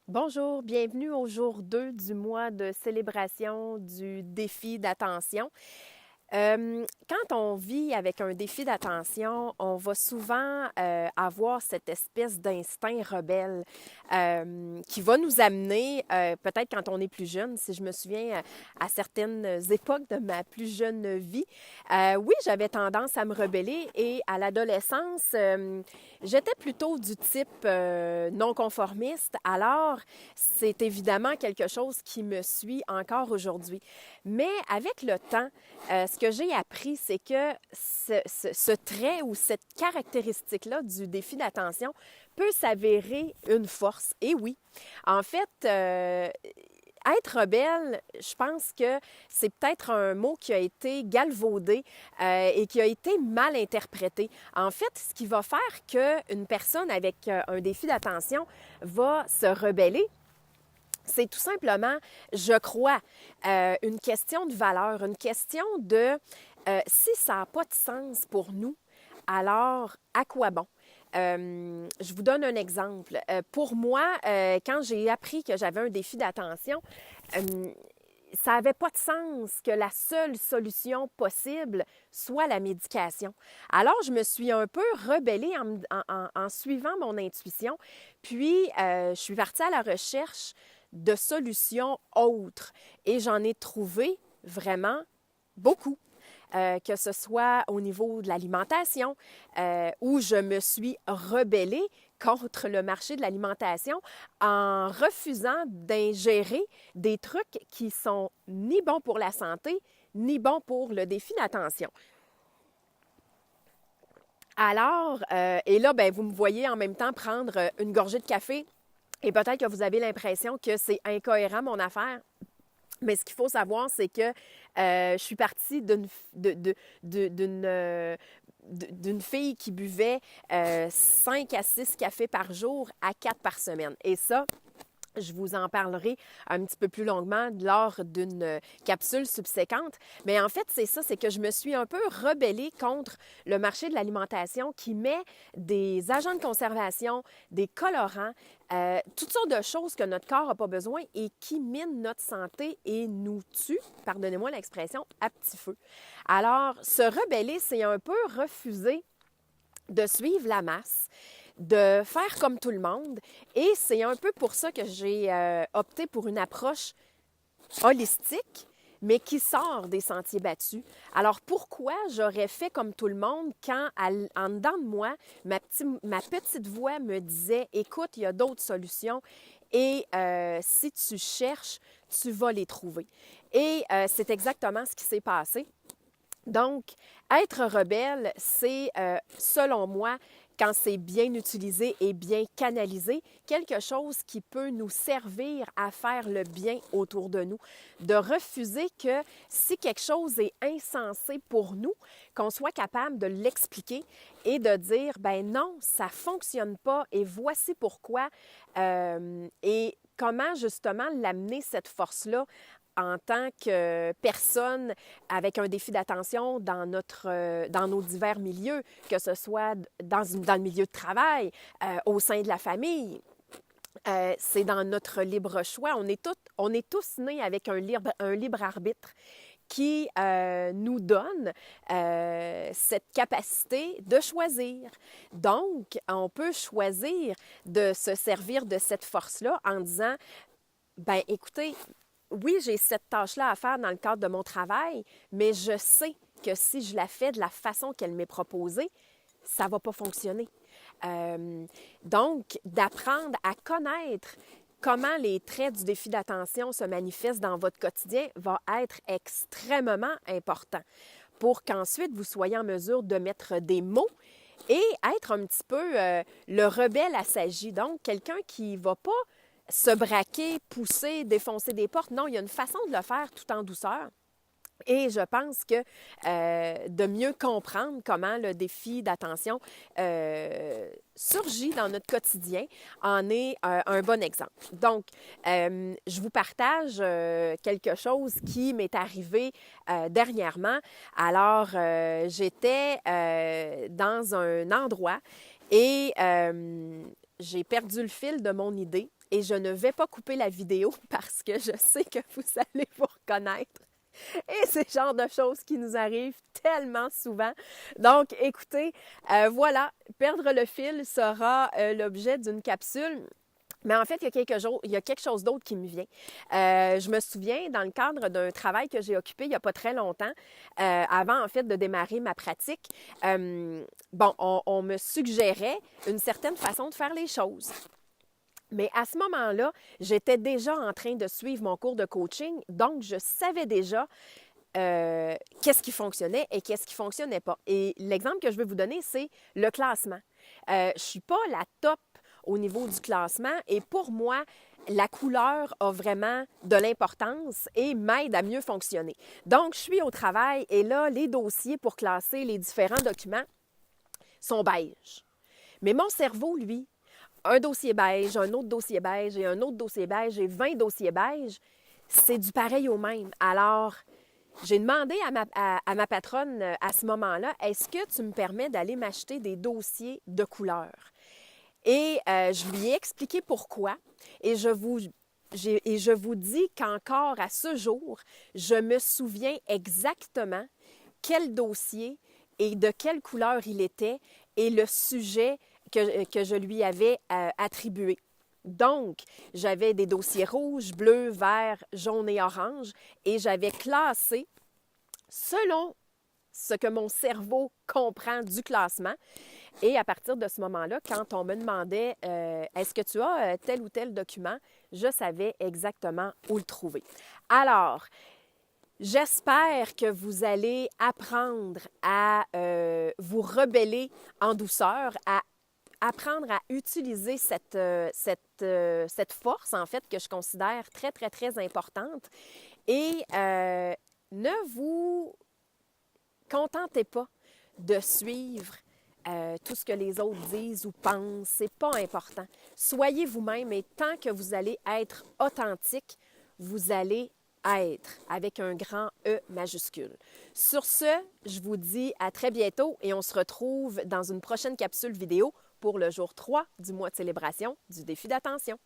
Bonjour, bienvenue au jour 2 du mois de célébration du défi d'attention. Quand on vit avec un défi d'attention, on va souvent avoir cette espèce d'instinct rebelle qui va nous amener, peut-être quand on est plus jeune, si je me souviens à certaines époques de ma plus jeune vie, oui, j'avais tendance à me rebeller et à l'adolescence, j'étais plutôt du type non conformiste. Alors, c'est évidemment quelque chose qui me suit encore aujourd'hui. Mais avec le temps, ce que j'ai appris, c'est que ce trait ou cette caractéristique-là du défi d'attention peut s'avérer une force. Et oui, en fait, être rebelle, je pense que c'est peut-être un mot qui a été galvaudé et qui a été mal interprété. En fait, ce qui va faire qu'une personne avec un défi d'attention va se rebeller, c'est tout simplement, je crois, une question de valeur, une question de si ça n'a pas de sens pour nous, alors à quoi bon? Je vous donne un exemple. Pour moi, quand j'ai appris que j'avais un défi d'attention, euh, ça n'avait pas de sens que la seule solution possible soit la médication. Alors, je me suis un peu rebellée en suivant mon intuition, puis je suis partie à la recherche de solutions autres et j'en ai trouvé vraiment beaucoup. Que ce soit au niveau de l'alimentation, où je me suis rebellée contre le marché de l'alimentation en refusant d'ingérer des trucs qui sont ni bons pour la santé, ni bons pour le défi d'attention. Alors, et là, ben, vous me voyez en même temps prendre une gorgée de café et peut-être que vous avez l'impression que c'est incohérent mon affaire. Mais ce qu'il faut savoir, c'est que je suis partie d'une fille qui buvait 5 à 6 cafés par jour à 4 par semaine. Et ça, je vous en parlerai un petit peu plus longuement lors d'une capsule subséquente. Mais en fait, c'est ça, c'est que je me suis un peu rebellée contre le marché de l'alimentation qui met des agents de conservation, des colorants, toutes sortes de choses que notre corps n'a pas besoin et qui minent notre santé et nous tuent, pardonnez-moi l'expression, à petit feu. Alors, se rebeller, c'est un peu refuser de suivre la masse, de faire comme tout le monde. Et c'est un peu pour ça que j'ai opté pour une approche holistique, mais qui sort des sentiers battus. Alors pourquoi j'aurais fait comme tout le monde quand, en dedans de moi, ma petite voix me disait, écoute, il y a d'autres solutions et si tu cherches, tu vas les trouver. Et c'est exactement ce qui s'est passé. Donc, être rebelle, c'est, selon moi, quand c'est bien utilisé et bien canalisé, quelque chose qui peut nous servir à faire le bien autour de nous. De refuser que si quelque chose est insensé pour nous, qu'on soit capable de l'expliquer et de dire, ben non, ça ne fonctionne pas et voici pourquoi. Et comment justement l'amener, cette force-là, en tant que personne avec un défi d'attention dans nos divers milieux, que ce soit dans le milieu de travail, au sein de la famille. C'est dans notre libre choix. On est tous nés avec un libre arbitre qui nous donne cette capacité de choisir. Donc, on peut choisir de se servir de cette force-là en disant, ben écoutez, oui, j'ai cette tâche-là à faire dans le cadre de mon travail, mais je sais que si je la fais de la façon qu'elle m'est proposée, ça ne va pas fonctionner. Donc, d'apprendre à connaître comment les traits du défi d'attention se manifestent dans votre quotidien va être extrêmement important pour qu'ensuite vous soyez en mesure de mettre des mots et être un petit peu le rebelle assagi. Donc, quelqu'un qui ne va pas se braquer, pousser, défoncer des portes. Non, il y a une façon de le faire tout en douceur. Et je pense que de mieux comprendre comment le défi d'attention surgit dans notre quotidien en est un bon exemple. Donc, je vous partage quelque chose qui m'est arrivé dernièrement. Alors, j'étais dans un endroit et j'ai perdu le fil de mon idée et je ne vais pas couper la vidéo parce que je sais que vous allez vous reconnaître. Et c'est le genre de choses qui nous arrivent tellement souvent. Donc, écoutez, voilà, perdre le fil sera l'objet d'une capsule. Mais en fait, il y a quelque chose d'autre qui me vient. Je me souviens, dans le cadre d'un travail que j'ai occupé il n'y a pas très longtemps, avant en fait de démarrer ma pratique, on me suggérait une certaine façon de faire les choses. Mais à ce moment-là, j'étais déjà en train de suivre mon cours de coaching, donc je savais déjà qu'est-ce qui fonctionnait et qu'est-ce qui ne fonctionnait pas. Et l'exemple que je vais vous donner, c'est le classement. Je ne suis pas la top au niveau du classement et pour moi, la couleur a vraiment de l'importance et m'aide à mieux fonctionner. Donc, je suis au travail et là, les dossiers pour classer les différents documents sont beiges. Mais mon cerveau, lui, un dossier beige, un autre dossier beige et un autre dossier beige et 20 dossiers beiges, c'est du pareil au même. Alors, j'ai demandé à ma patronne à ce moment-là, est-ce que tu me permets d'aller m'acheter des dossiers de couleur? Et je lui ai expliqué pourquoi. Et je vous dis qu'encore à ce jour, je me souviens exactement quel dossier et de quelle couleur il était et le sujet que je lui avais attribué. Donc, j'avais des dossiers rouges, bleus, verts, jaunes et oranges et j'avais classé selon ce que mon cerveau comprend du classement. Et à partir de ce moment-là, quand on me demandait est-ce que tu as tel ou tel document, je savais exactement où le trouver. Alors, j'espère que vous allez apprendre à vous rebeller en douceur, à apprendre à utiliser cette force, en fait, que je considère très, très, très importante. Et ne vous contentez pas de suivre tout ce que les autres disent ou pensent. C'est pas important. Soyez vous-même et tant que vous allez être authentique, vous allez être avec un grand E majuscule. Sur ce, je vous dis à très bientôt et on se retrouve dans une prochaine capsule vidéo pour le jour 3 du mois de célébration du défi d'attention.